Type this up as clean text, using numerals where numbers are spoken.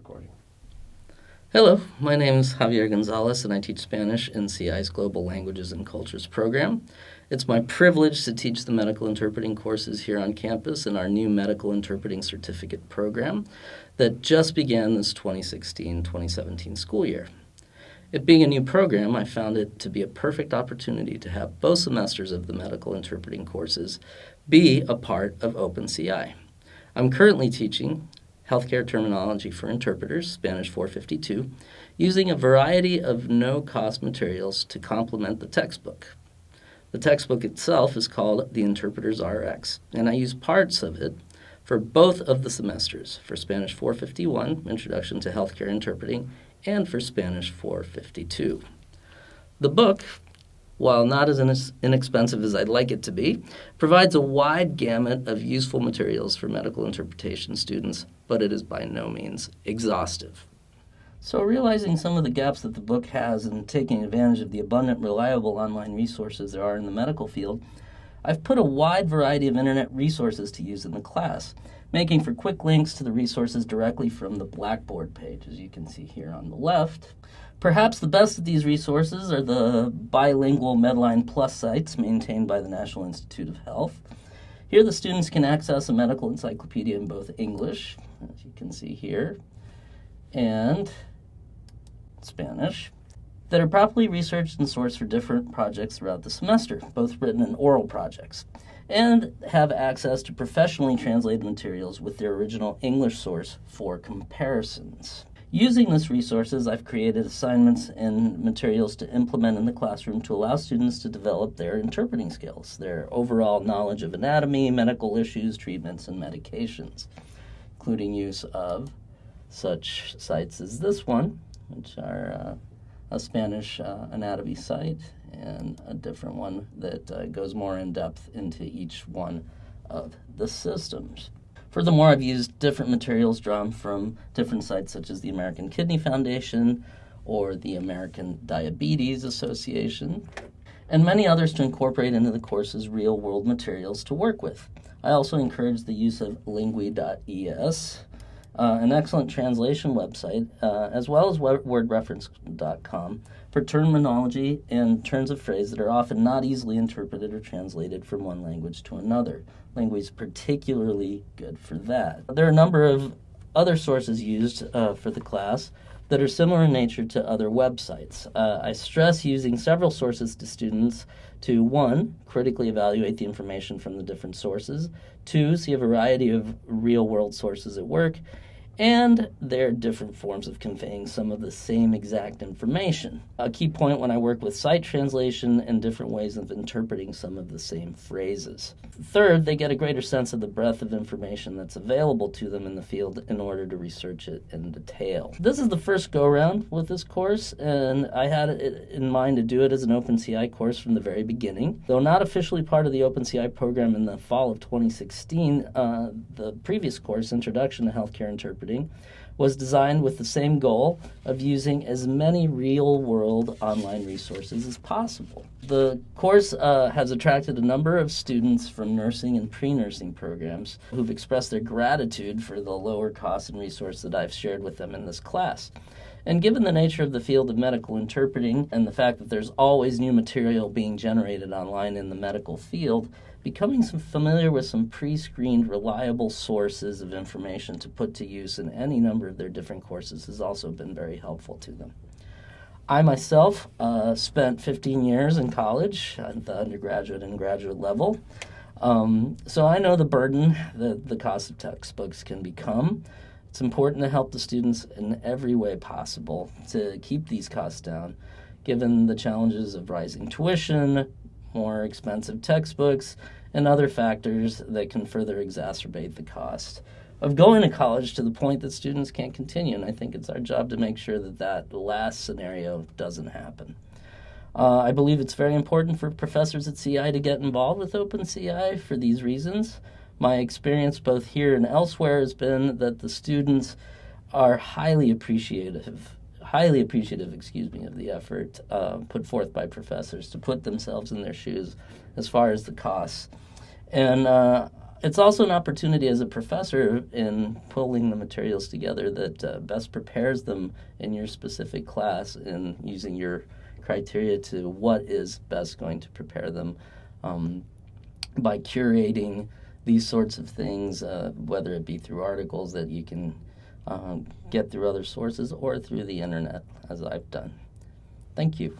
recording. Hello, my name is Javier Gonzalez, and I teach Spanish in CI's Global Languages and Cultures program. It's my privilege to teach the medical interpreting courses here on campus in our new medical interpreting certificate program that just began this 2016-2017 school year. It being a new program, I found it to be a perfect opportunity to have both semesters of the medical interpreting courses be a part of openCI. I'm currently teaching Healthcare Terminology for Interpreters, Spanish 452, using a variety of no-cost materials to complement the textbook. The textbook itself is called The Interpreter's RX, and I use parts of it for both of the semesters, for Spanish 451, Introduction to Healthcare Interpreting, and for Spanish 452. The book, while not as inexpensive as I'd like it to be, provides a wide gamut of useful materials for medical interpretation students, but it is by no means exhaustive. So realizing some of the gaps that the book has and taking advantage of the abundant, reliable online resources there are in the medical field, I've put a wide variety of internet resources to use in the class, making for quick links to the resources directly from the Blackboard page, as you can see here on the left. Perhaps the best of these resources are the bilingual Medline Plus sites maintained by the National Institute of Health. Here the students can access a medical encyclopedia in both English, as you can see here, and Spanish, that are properly researched and sourced for different projects throughout the semester, both written and oral projects, and have access to professionally translated materials with their original English source for comparisons. Using these resources, I've created assignments and materials to implement in the classroom to allow students to develop their interpreting skills, their overall knowledge of anatomy, medical issues, treatments, and medications, including use of such sites as this one, which are a Spanish anatomy site, and a different one that goes more in depth into each one of the systems. Furthermore, I've used different materials drawn from different sites such as the American Kidney Foundation or the American Diabetes Association, and many others to incorporate into the course's real-world materials to work with. I also encourage the use of lingui.es, an excellent translation website, as well as wordreference.com for terminology and turns of phrase that are often not easily interpreted or translated from one language to another. Lingui is particularly good for that. There are a number of other sources used for the class that are similar in nature to other websites. I stress using several sources to students to, 1, critically evaluate the information from the different sources, 2, see a variety of real-world sources at work, and there are different forms of conveying some of the same exact information. A key point when I work with site translation and different ways of interpreting some of the same phrases. Third, they get a greater sense of the breadth of information that's available to them in the field in order to research it in detail. This is the first go-around with this course, and I had it in mind to do it as an openCI course from the very beginning. Though not officially part of the openCI program in the fall of 2016, the previous course, Introduction to Healthcare Interpreting, was designed with the same goal of using as many real-world online resources as possible. The course has attracted a number of students from nursing and pre-nursing programs who've expressed their gratitude for the lower cost and resource that I've shared with them in this class. And given the nature of the field of medical interpreting and the fact that there's always new material being generated online in the medical field, becoming familiar with some pre-screened, reliable sources of information to put to use in any number of their different courses has also been very helpful to them. I myself spent 15 years in college at the undergraduate and graduate level, so I know the burden that the cost of textbooks can become. It's important to help the students in every way possible to keep these costs down, given the challenges of rising tuition, more expensive textbooks, and other factors that can further exacerbate the cost of going to college to the point that students can't continue. And I think it's our job to make sure that that last scenario doesn't happen. I believe it's very important for professors at CI to get involved with openCI for these reasons. My experience both here and elsewhere has been that the students are highly appreciative of the effort put forth by professors to put themselves in their shoes as far as the costs. And It's also an opportunity as a professor in pulling the materials together that best prepares them in your specific class and using your criteria to what is best going to prepare them by curating these sorts of things, whether it be through articles that you can get through other sources or through the internet, as I've done. Thank you.